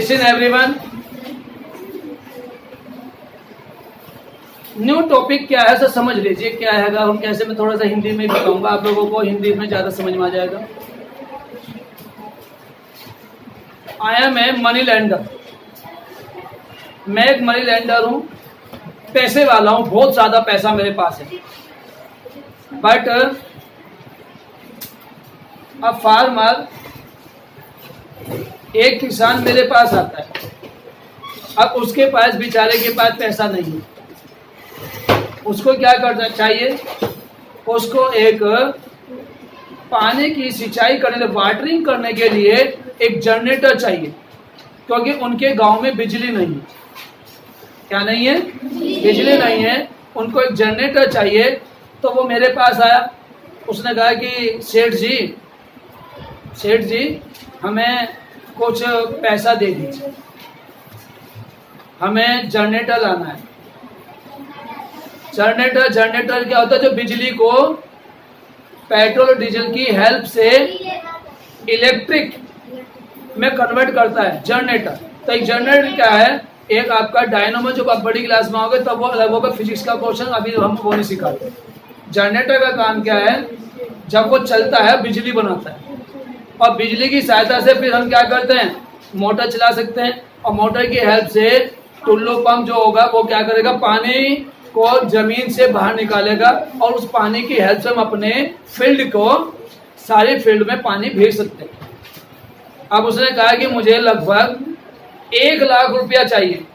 Listen everyone. New topic क्या है sir समझ लीजिए क्या है। हम कैसे, मैं थोड़ा सा हिंदी में बताऊंगा आप लोगों को, हिंदी में ज़्यादा समझ में आ जाएगा। I am a money lender. मैं एक मनी लैंडर हूँ, पैसे वाला हूँ, बहुत ज़्यादा पैसा मेरे पास है। बट अ फार्मर, एक किसान मेरे पास आता है। अब उसके पास, बेचारे के पास पैसा नहीं है। उसको क्या करना चाहिए? उसको एक पानी की सिंचाई करने, वाटरिंग करने के लिए एक जनरेटर चाहिए, क्योंकि उनके गांव में बिजली नहीं है। क्या नहीं है? बिजली नहीं है। उनको एक जनरेटर चाहिए। तो वो मेरे पास आया। उसने कहा कि सेठ जी हमें कुछ पैसा दे दीजिए, हमें जनरेटर लाना है। जनरेटर क्या होता है? जो बिजली को पेट्रोल डीजल की हेल्प से इलेक्ट्रिक में कन्वर्ट करता है, जनरेटर। तो एक जनरेटर क्या है? एक आपका डायनामो, जो आप बड़ी क्लास में आओगे तब वो अलग होगा, फिजिक्स का क्वेश्चन, अभी हम वो नहीं सिखाते। जनरेटर का काम क्या है? जब वो चलता है बिजली बनाता है, और बिजली की सहायता से फिर हम क्या करते हैं? मोटर चला सकते हैं। और मोटर की हेल्प से टुल्लू पंप जो होगा वो क्या करेगा? पानी को जमीन से बाहर निकालेगा, और उस पानी की हेल्प से हम अपने फील्ड को, सारे फील्ड में पानी भेज सकते हैं। अब उसने कहा कि मुझे लगभग 1 लाख रुपया चाहिए।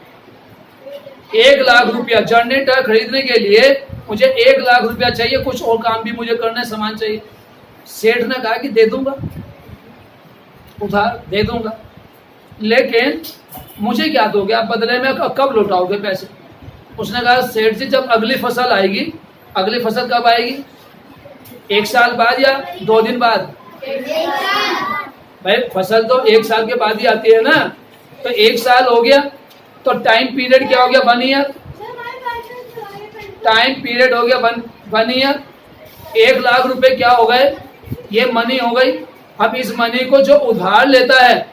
1 लाख रुपया जनरेटर खरीदने के लिए मुझे 1 लाख रुपया चाहिए। कुछ और काम भी मुझे करना है, सामान चाहिए। सेठ ने कहा कि दे दूंगा, उधार दे दूंगा, लेकिन मुझे क्या दोगे आप बदले में? कब लौटाओगे पैसे? उसने कहा सेठ जी जब अगली फसल आएगी। अगली फसल कब आएगी? 1 साल बाद या 2 दिन बाद? भाई फसल तो 1 साल के बाद ही आती है ना। तो 1 साल हो गया, तो टाइम पीरियड क्या हो गया? 1 ईयर। टाइम पीरियड हो गया 1 ईयर। 1 लाख रुपए क्या हो गए? ये मनी हो गई। अब इस मनी को जो उधार लेता है,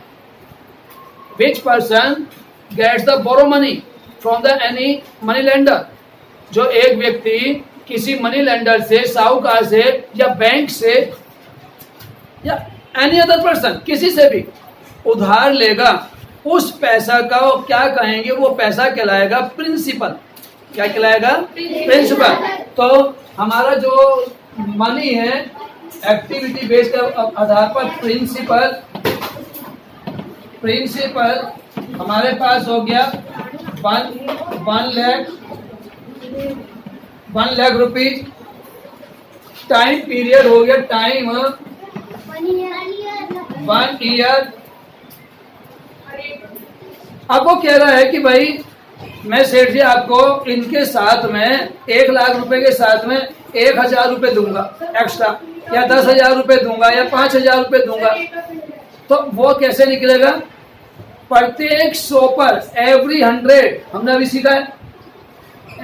which person gets the borrow money from the any money lender? जो एक व्यक्ति किसी मनी लेंडर से, साहूकार से या बैंक से या एनी अदर पर्सन, किसी से भी उधार लेगा, उस पैसा का वो क्या कहेंगे? वो पैसा कहलाएगा प्रिंसिपल। क्या कहलाएगा? प्रिंसिपल। तो हमारा जो मनी है, एक्टिविटी बेस्ड आधार पर प्रिंसिपल हमारे पास हो गया 1 लाख रुपीज। टाइम पीरियड हो गया, टाइम 1 ईयर। अब वो कह रहा है कि भाई मैं सेठ जी आपको इनके साथ में 1 लाख रुपए के साथ में 1000 रुपए दूंगा एक्स्ट्रा, या 10,000 रुपए दूंगा, या 5,000 रुपए दूंगा। तो वो कैसे निकलेगा? प्रत्येक 100 पर, एवरी 100, हमने अभी सीखा है,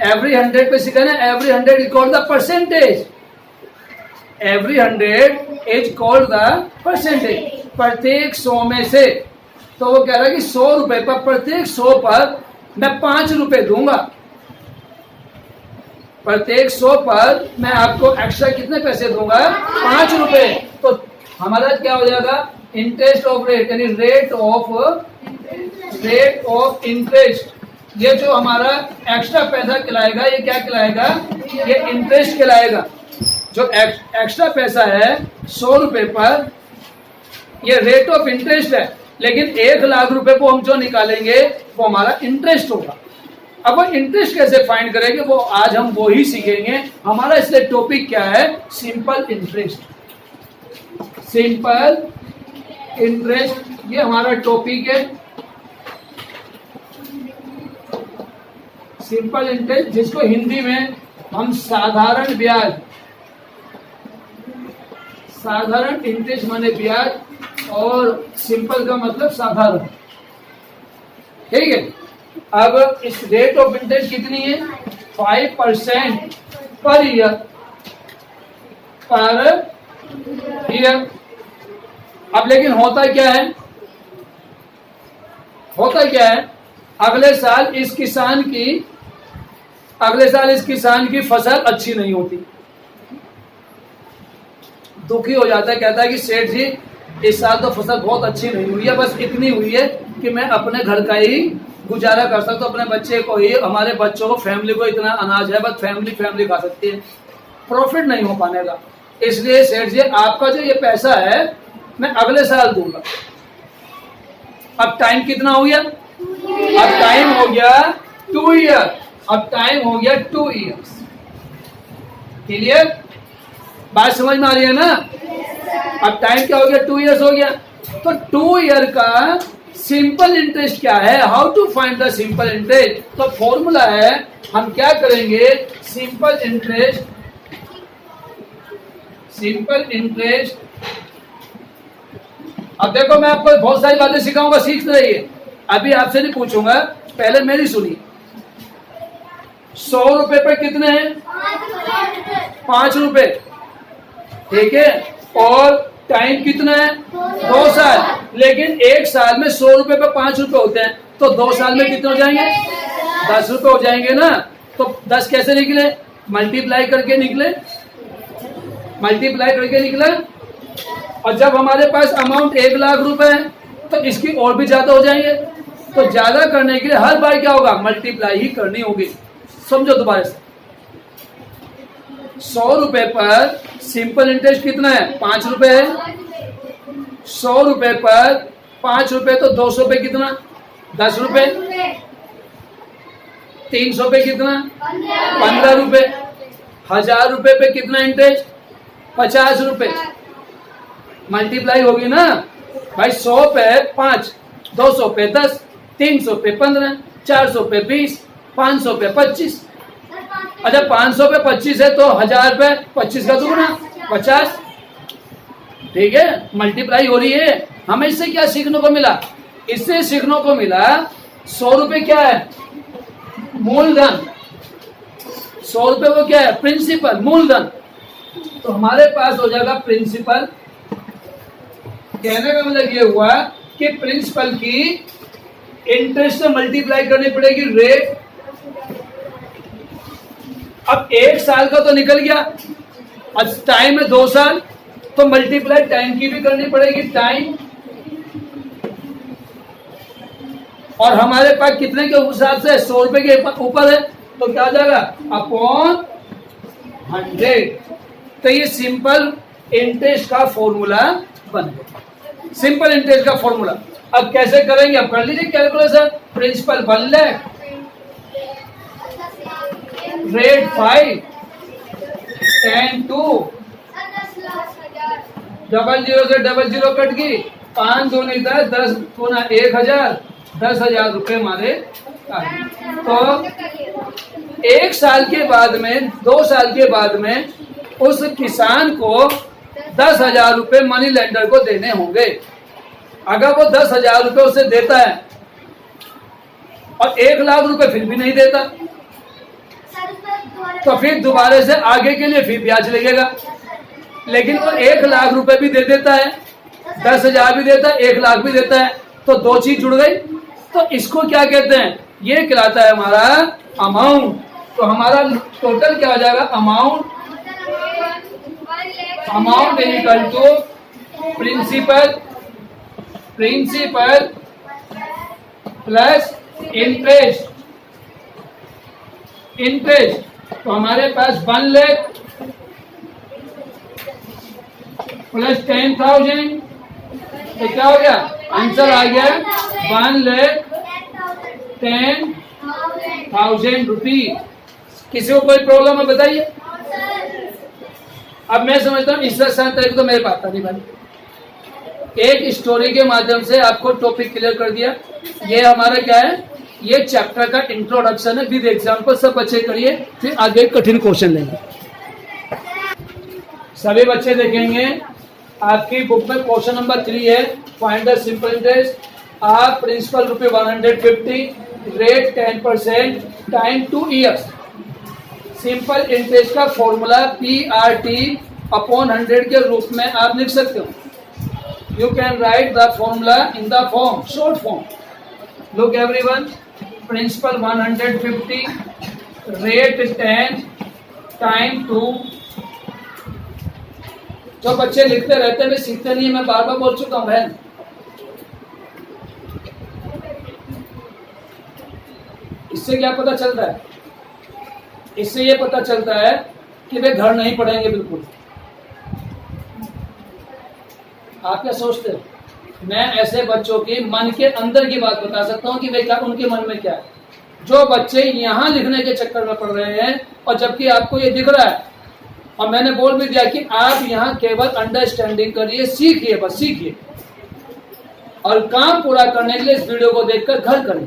एवरी 100 पे सीखा ना। Every 100 is called the percentage. Every 100 is called the percentage. प्रत्येक 100 में से, तो वो कह रहा है कि 100 रुपए पर, प्रत्येक 100 पर मैं 5 रुपए दूंगा। प्रत्येक 100 पर मैं आपको एक्स्ट्रा कितने पैसे दूंगा? 5 रुपए। तो हमारा क्या हो जाएगा? इंटरेस्ट ऑफ रेट, यानी रेट ऑफ इंटरेस्ट। ये जो हमारा एक्स्ट्रा पैसा कहलाएगा, ये क्या कहलाएगा? ये इंटरेस्ट कहलाएगा। जो एक्स्ट्रा पैसा है 100 रुपए पर, ये रेट ऑफ इंटरेस्ट है। लेकिन 1 लाख रुपए को हम जो निकालेंगे वो हमारा इंटरेस्ट होगा। अब वो इंटरेस्ट कैसे फाइंड करेंगे, वो आज हम वो ही सीखेंगे। हमारा इसलिए टॉपिक क्या है? Simple interest. सिंपल इंटरेस्ट, ये हमारा टॉपिक है। सिंपल इंटरेस्ट, जिसको हिंदी में हम साधारण ब्याज, साधारण इंटरेस्ट माने ब्याज, और सिंपल का मतलब साधारण। ठीक है। अब इस रेट ऑफ इंटरेस्ट कितनी है? 5% पर ईयर। अब लेकिन होता क्या है? होता क्या है, अगले साल इस किसान की फसल अच्छी नहीं होती, दुखी हो जाता है, कहता है कि सेठ जी इस साल तो फसल बहुत अच्छी नहीं हुई है, बस इतनी हुई है कि मैं अपने घर का ही गुजारा कर सकता हूँ, अपने बच्चे को ही, हमारे बच्चों को, फैमिली को इतना अनाज है, बस फैमिली खा सकती है, प्रॉफिट नहीं हो पाने का। इसलिए सेठ जी आपका जो ये पैसा है मैं अगले साल दूंगा। अब टाइम कितना हो गया, अब टाइम हो गया 2 ईयर, अब टाइम हो गया 2 ईयर्स। क्लियर, बात समझ में आ रही है ना? अब टाइम क्या हो गया, 2 ईयर्स हो गया। तो 2 ईयर का सिंपल इंटरेस्ट क्या है, how to find the simple interest? तो फॉर्मूला है, हम क्या करेंगे, सिंपल इंटरेस्ट। अब देखो मैं आपको बहुत सारी बातें सिखाऊंगा, सीख रहिए, अभी आपसे नहीं पूछूंगा, पहले मेरी सुनिए। 100 रुपए पे कितने हैं, 5 रुपए, ठीक है, और टाइम कितना है, 2 साल। लेकिन एक साल में 100 रुपए पे 5 रुपए होते हैं, तो 2 साल में कितने हो जाएंगे, 10 रुपए हो जाएंगे ना। तो 10 कैसे निकले, मल्टीप्लाई करके निकले, और जब हमारे पास अमाउंट 1 लाख रुपए है तो इसकी और भी ज्यादा हो जाएंगे। तो ज्यादा करने के लिए हर बार क्या होगा, मल्टीप्लाई ही करनी होगी। समझो दोबारा से, 100 रुपए पर सिंपल इंटरेस्ट कितना है, 5 रुपए है। 100 रुपए पर 5 रुपए तो 200 पे कितना, 10 रुपए। 300 पे कितना, 15 रुपए। 1000 रुपए पे कितना इंटरेस्ट, 50 रुपए। मल्टीप्लाई होगी ना भाई, 100 पे 5, 200 पे 10, 300 पे 15, 400 पे 20, 500 पे 25। अच्छा 500 पे 25 है तो 1000 पे 25 का दुगना 50, ठीक है, मल्टीप्लाई हो रही है। हमें इससे क्या सीखने को मिला, इससे सीखने को मिला 100 रुपए क्या है, मूलधन। 100 रुपए को क्या है, प्रिंसिपल, मूलधन। तो हमारे पास हो जाएगा प्रिंसिपल। कहने का मतलब ये हुआ कि प्रिंसिपल की इंटरेस्ट से मल्टीप्लाई करनी पड़ेगी रेट। अब 1 साल का तो निकल गया, अब टाइम है 2 साल, तो मल्टीप्लाई टाइम की भी करनी पड़ेगी, टाइम। और हमारे पास कितने के हिसाब से, 100 रुपए के ऊपर है, तो क्या आ जाएगा, अपॉन 100। तो ये सिंपल इंटरेस्ट का फॉर्मूला बन गया, सिंपल इंटरेस्ट का फॉर्मूला। अब कैसे करेंगे, अब कर लीजिए कैलकुलेशन। प्रिंसिपल 1 लाख, रेट 5, 10 2, 00 से 00 कट गई, 5 दूनी 10, 10 गुना 1000, 10,000 रुपए हमारे। तो 1 साल के बाद में, 2 साल के बाद में उस किसान को 10,000 रुपए मनी लेंडर को देने होंगे। अगर वो 10,000 रुपए उसे देता है और 1 लाख रुपए फिर भी नहीं देता, तो फिर दोबारा से आगे के लिए फिर ब्याज लगेगा। लेकिन वो 1 लाख रुपए भी दे देता है, 10,000 भी देता है, 1 लाख भी देता है, तो 2 चीज जुड़ गई। तो इसको क्या कहते हैं, ये कहलाता है हमारा अमाउंट। तो हमारा टोटल क्या हो जाएगा, amount equal to principal plus interest. तो हमारे पास 1 लाख प्लस 10,000, तो क्या हो गया, आंसर आ गया 1,10,000 रुपीज। किसी को कोई प्रॉब्लम है बताइए। अब मैं समझता हूँ इससे आसान तरीके तो मेरे पास था नहीं भाई। एक स्टोरी के माध्यम से आपको टॉपिक क्लियर कर दिया। ये हमारा क्या है, ये चैप्टर का इंट्रोडक्शन है विद एग्जाम्पल। सब बच्चे करिए, फिर आगे कठिन क्वेश्चन लेंगे। सभी बच्चे देखेंगे आपकी बुक में क्वेश्चन नंबर 3 है, फाइंड द सिंपल इंटरेस्ट। आप principal ₹150, rate 10%, time 2 years. Simple interest का फॉर्मूला PRT/100 के रूप में आप लिख सकते हो। You can write the formula in the form, short form. Look everyone, principal 150, rate 10, time 2। जो बच्चे लिखते रहते हैं वे सीखते नहीं है, मैं बार बार बोल चुका हूं बहन। इससे क्या पता चलता है? इससे ये पता चलता है कि वे घर नहीं पढ़ेंगे बिल्कुल। आप क्या सोचते हो? मैं ऐसे बच्चों की मन के अंदर की बात बता सकता हूं कि वे क्या, उनके मन में क्या है। जो बच्चे यहां लिखने के चक्कर में पड़ रहे हैं और जबकि आपको ये दिख रहा है, और मैंने बोल भी दिया कि आप यहां केवल अंडरस्टैंडिंग करिए, सीखिए, बस सीखिए, और काम पूरा करने के लिए इस वीडियो को देखकर घर करें।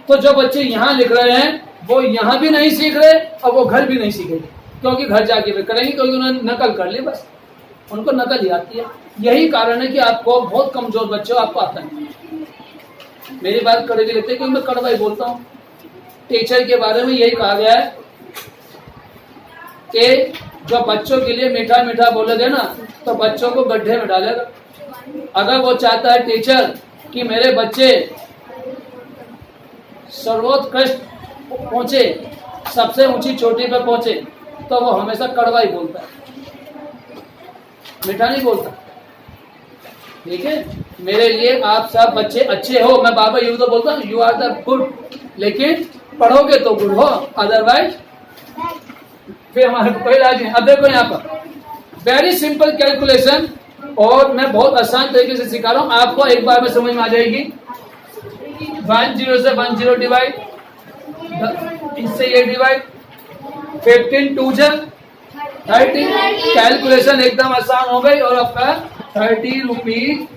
तो जो बच्चे यहां लिख रहे हैं वो यहां भी नहीं सीख रहे और वो घर भी नहीं सीखेंगे, क्योंकि घर जाके वे करेंगे, क्योंकि उन्होंने नकल कर ली, बस उनको नकल ही आती है। यही कारण है कि आपको बहुत कमजोर बच्चे हो, आपको आता है। मेरी बात कड़वी लगती है क्योंकि मैं कड़वा ही बोलता हूँ। टीचर के बारे में यही कहा गया है कि जो बच्चों के लिए मीठा मीठा बोलोगे ना तो बच्चों को गड्ढे में डालेगा। अगर वो चाहता है टीचर कि मेरे बच्चे सर्वोत्कृष्ट पहुंचे, सबसे ऊंची चोटी पर पहुंचे, तो वो हमेशा कड़वा ही बोलता है, मीठा नहीं बोलता। ठीक है, मेरे लिए आप सब बच्चे अच्छे हो, मैं बाबा यू तो बोलता हूँ, यू आर द गुड, लेकिन पढ़ोगे तो गुड हो, अदरवाइज फिर हमारे कोई इलाज नहीं। अब देखो यहाँ पर वेरी सिंपल कैलकुलेशन, और मैं बहुत आसान तरीके से सिखा रहा हूँ, आपको एक बार में समझ में आ जाएगी। 10 से 10 डिवाइड, इससे ये डिवाइड, 15 2 30, कैलकुलेशन एकदम आसान हो गई, और आपका 30 रुपीज,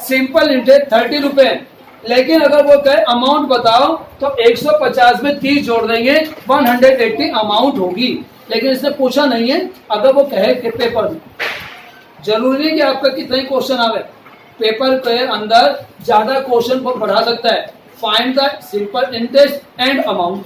सिंपल इंटरेस्ट 30 रुपए। लेकिन अगर वो कहे अमाउंट बताओ तो 150 में 30 जोड़ देंगे, 180 अमाउंट होगी। लेकिन इसने पूछा नहीं है। अगर वो कहे कि पेपर में, जरूरी नहीं कि आपका कितना ही क्वेश्चन आवे, पेपर के अंदर ज्यादा क्वेश्चन को बढ़ा सकता है। Find the simple interest and amount,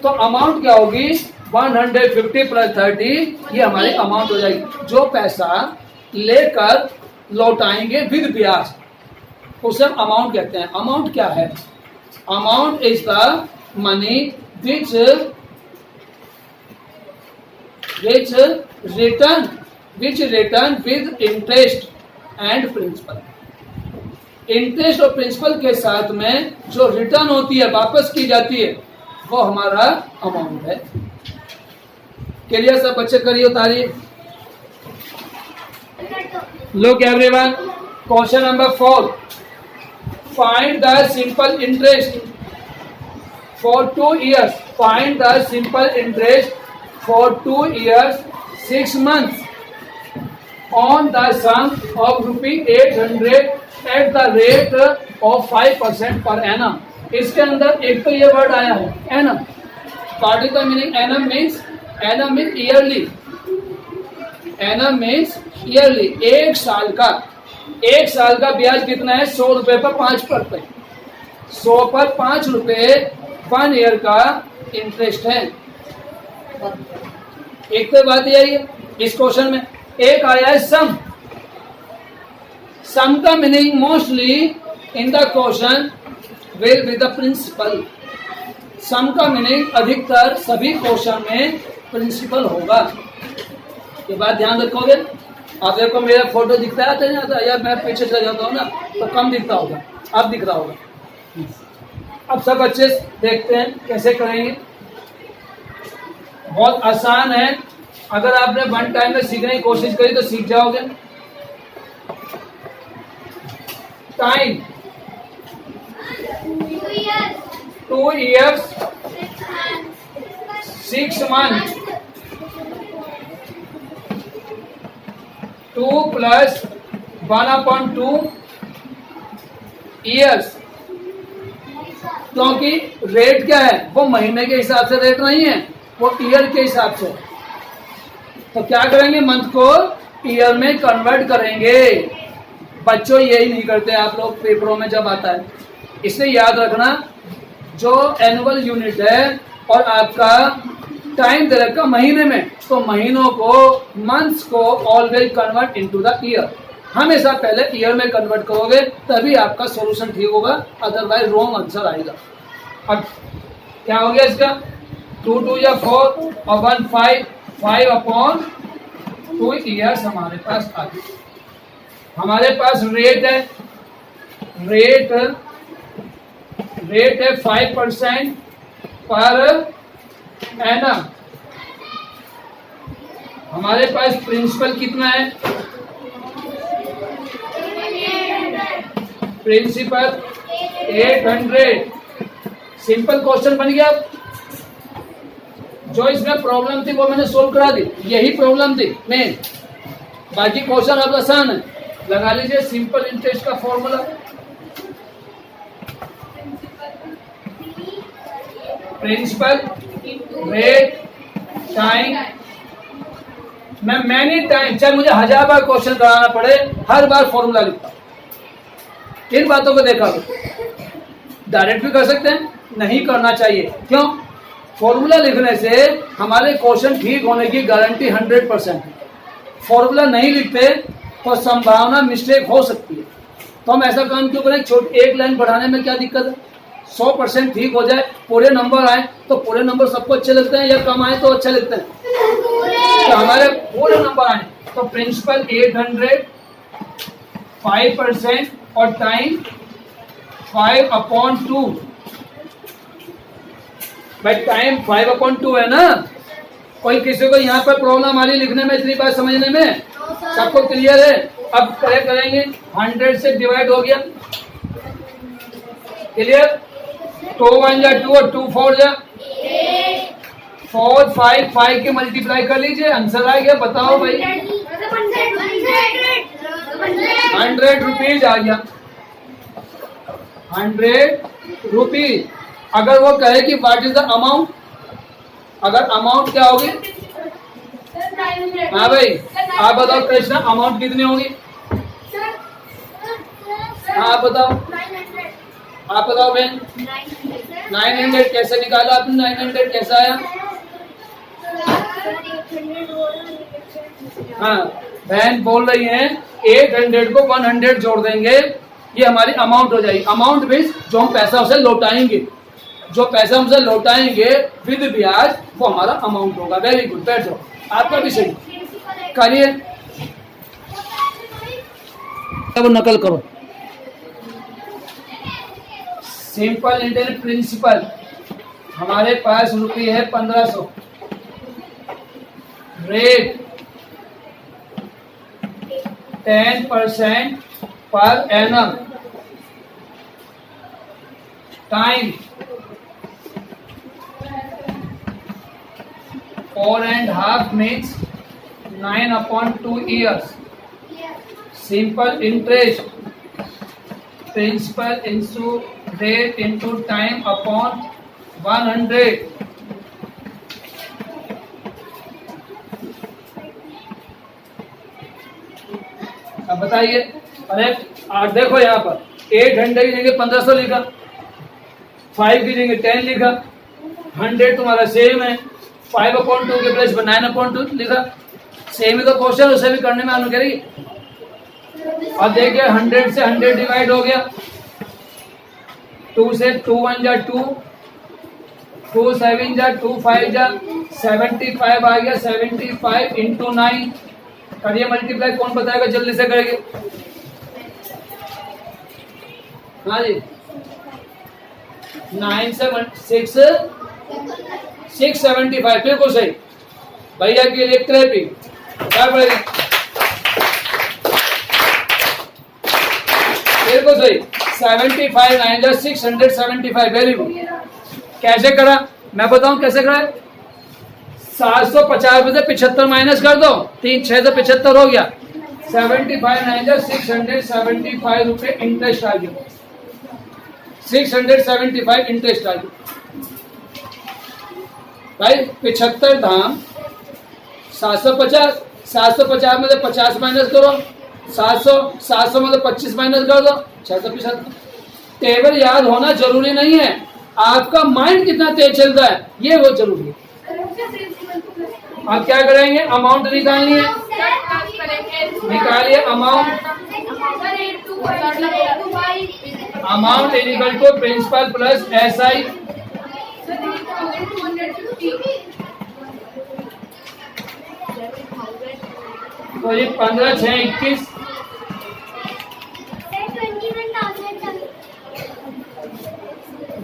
तो अमाउंट क्या होगी? 150 प्लस 30, ये हमारी अमाउंट हो जाएगी। जो पैसा लेकर लौटाएंगे विद ब्याज, उसे अमाउंट कहते हैं। अमाउंट क्या है? Amount is the money which return with interest and principal. Interest और प्रिंसिपल के साथ में जो रिटर्न होती है, वापस की जाती है, वो हमारा अमाउंट है। क्लियर? सब बच्चे करिए उतारिए। Look everyone, question number 4, find the simple interest for 2 years। Find the simple interest for 2 years 6 months on the sum of ₹800 at the rate of 5% per annum। इसके अंदर एक तो ये वर्ड आया है annum. What is the meaning? Annum means yearly. Annum means yearly, एक साल का। एक साल का ब्याज कितना है? 100 रुपए पर 5%। 100 पर 5 रुपए 1 ईयर का इंटरेस्ट है। एक तो बात यही है इस क्वेश्चन में। एक आया है सम। सम का meaning mostly in the question will be the principal. Sum का मीनिंग अधिकतर सभी क्वेश्चन में प्रिंसिपल होगा। ये बात ध्यान रखोगे। आप देखो मेरा फोटो दिखता है नहीं आता, या मैं पीछे चला जाता हूँ ना तो कम दिखता होगा, अब दिख रहा होगा। अब सब बच्चे देखते हैं कैसे करेंगे। बहुत आसान है, अगर आपने 1 टाइम में सीखने की कोशिश करी तो सीख जाओगे। Time 2 years 6 months, 2 plus 1/2 years। क्योंकि रेट क्या है? वो महीने के हिसाब से रेट नहीं है, वो ईयर के हिसाब से। तो क्या करेंगे? मंथ को ईयर में कन्वर्ट करेंगे। बच्चों यही नहीं करते आप लोग पेपरों में जब आता है। इसलिए याद रखना, जो एनुअल यूनिट है और आपका टाइम दे रखा महीने में, तो महीनों को, मंथ्स को always convert into the year, हमेशा पहले ईयर में कन्वर्ट करोगे तभी आपका सॉल्यूशन ठीक होगा, अदरवाइज रॉन्ग आंसर आएगा। अब क्या हो गया इसका, 2 2 या 4 और 1 5, 5/2 ईयर्स हमारे पास आ गए। हमारे पास रेट है, रेट है 5% पर एनम। हमारे पास प्रिंसिपल कितना है, प्रिंसिपल 800। सिंपल क्वेश्चन बन गया। जो इसमें प्रॉब्लम थी वो मैंने सोल्व करा दी, यही प्रॉब्लम थी मेन, बाकी क्वेश्चन अब आसान है। लगा लीजिए सिंपल इंटरेस्ट का फॉर्मूला, प्रिंसिपल रेट टाइम। मैं मैनी टाइम, चाहे मुझे 1000 बार क्वेश्चन कराना पड़े, हर बार फॉर्मूला लिखता हूं। इन बातों को देखा, डायरेक्ट भी कर सकते हैं, नहीं करना चाहिए। क्यों? फॉर्मूला लिखने से हमारे क्वेश्चन ठीक होने की गारंटी 100% है। फॉर्मूला नहीं लिखते तो संभावना मिस्टेक हो सकती है। तो हम ऐसा काम क्यों करें, छोटी एक लाइन बढ़ाने में क्या दिक्कत है, 100% ठीक हो जाए, पूरे नंबर आए तो पूरे नंबर सबको अच्छे लगते हैं या कम आए तो अच्छे लगते हैं, तो हमारे पूरे नंबर आए। तो प्रिंसिपल 800, 5% और टाइम 5/2। भाई टाइम 5/2 है ना। कोई किसी को यहाँ पर प्रॉब्लम आ रही लिखने में, इतनी बात समझने में, सबको क्लियर है। अब करेंगे 100 से डिवाइड हो गया, क्लियर। 2 1 जा 2 और 2 4 जा 4 5 5 के मल्टीप्लाई कर लीजिए, आंसर आ गया। बताओ भाई, 100 रुपीज आ गया, 100 रुपीज। अगर वो कहे कि व्हाट इज द अमाउंट, अगर अमाउंट क्या होगी, हाँ भाई आप बताओ कृष्णा, अमाउंट कितनी होगी? हाँ आप बताओ, आप बताओ बहन। 900 कैसे निकाला आपने, 900 कैसा आया? हाँ बहन बोल रही हैं 800 को 100 जोड़ देंगे, ये हमारी अमाउंट हो जाएगी। अमाउंट मीन्स जो हम पैसा उसे लौटाएंगे, जो पैसा हमसे लौटाएंगे विद ब्याज, वो हमारा अमाउंट होगा। वेरी गुड, बैठ जाओ, आपका भी सही करिए, अब नकल करो। सिंपल इंटरेस्ट प्रिंसिपल हमारे पास रुपये है 1500, rate 10% per annum, time 4.5 means 9/2 years. Simple interest, principal into rate into time upon 100. अब बताइए, अरे देखो यहाँ पर 800 की जगह 1500 लिखा, 5 की जगह 10 लिखा, 100 तुम्हारा सेम है, 5/2 के प्लेस पर 9/2 लिखा, सेम ही तो क्वेश्चन, उसे भी करने में आने करेगी। अब देखिए 100 से 100 डिवाइड हो गया, 2 से 2 1 जा 2, 2 7 जा 2 5 जा 75 आ गया, 75 इंटू 9 करिए मल्टीप्लाई, कौन बताएगा जल्दी से करेंगे? हाँ जी, 9 से 675, बिल्कुल सही भैया के लिए क्लैप ही बिल्कुल सही। 75 9 जा 675, वेरी गुड। कैसे करा मैं बताऊं कैसे करा, 750 में से 75 माइनस कर दो, 3 6 से 75 हो गया, 75 9 जा 675 रुपए इंटरेस्ट आ गया, 675 इंटरेस्ट आ गया भाई। 75 धाम 750, 750 में से 50 माइनस करो, 700 में से 25 माइनस कर दो, 675। टेबल याद होना जरूरी नहीं है, आपका माइंड कितना तेज चलता है ये वो जरूरी है। अब क्या करेंगे, अमाउंट निकालनी है, निकालिए amount. Amount equal to principal plus SI। तो ये 15 6 21,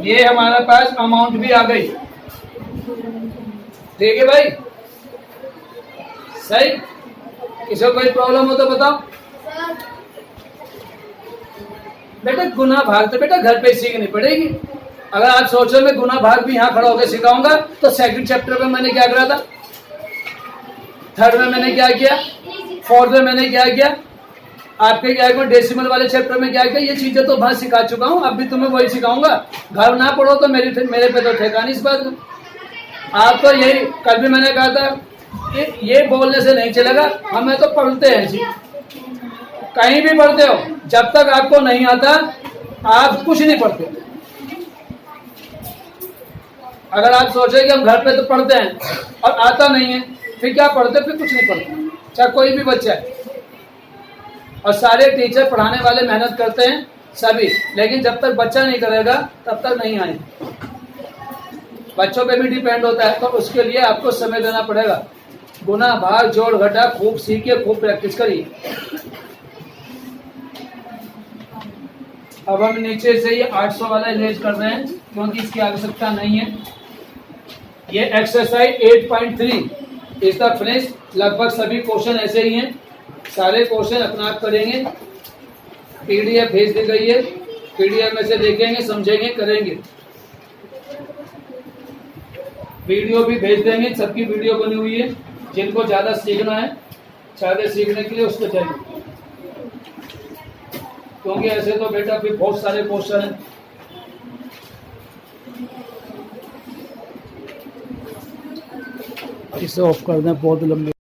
ये हमारे पास अमाउंट भी आ गई। ठीक है भाई, सही। किसी को कोई प्रॉब्लम हो तो बताओ। बेटा गुना भाग तो बेटा घर पे सीखनी पड़ेगी। अगर आप सोचो मैं गुना भाग भी यहाँ खड़ा होकर सिखाऊंगा तो सेकंड चैप्टर में मैंने क्या करा था, थर्ड में मैंने क्या किया, फोर्थ में मैंने क्या किया, आपके क्या है डेसिमल वाले चैप्टर में क्या किया, ये चीजें तो बहुत सिखा चुका हूँ, अब भी तुम्हें वही सिखाऊंगा। घर ना पढ़ो तो मेरे पे तो ठेका नहीं इस बात का। आप तो यही कल भी मैंने कहा था कि ये बोलने से नहीं चलेगा, हमें तो पढ़ते हैं जी, कहीं भी पढ़ते हो, जब तक आपको नहीं आता आप कुछ नहीं पढ़ते। अगर आप सोचे कि हम घर पे तो पढ़ते हैं और आता नहीं है, फिर क्या पढ़ते, फिर कुछ नहीं पढ़ते, चाहे कोई भी बच्चा है। और सारे टीचर पढ़ाने वाले मेहनत करते हैं सभी, लेकिन जब तक बच्चा नहीं करेगा तब तक नहीं आएंगे। बच्चों पे भी डिपेंड होता है, तो उसके लिए आपको समय देना पड़ेगा। गुना भाग जोड़ घटा खूब सीखिए, खूब प्रैक्टिस करिए। अब हम नीचे से ये 800 वाला इरेज कर रहे हैं क्योंकि इसकी आवश्यकता नहीं है। ये एक्सरसाइज 8.3 इज द फिनिश। लगभग सभी क्वेश्चन ऐसे ही हैं, सारे क्वेश्चन अपना आप करेंगे। PDF भेज दी गई है, PDF में से देखेंगे, समझेंगे, करेंगे। वीडियो भी भेज देंगे, सबकी वीडियो बनी हुई है। जिनको ज्यादा सीखना है, ज्यादा सीखने के लिए उसको चाहिए, क्योंकि ऐसे तो बेटा फिर बहुत सारे क्वेश्चन हैं। इसे ऑफ कर दें, बहुत लंबे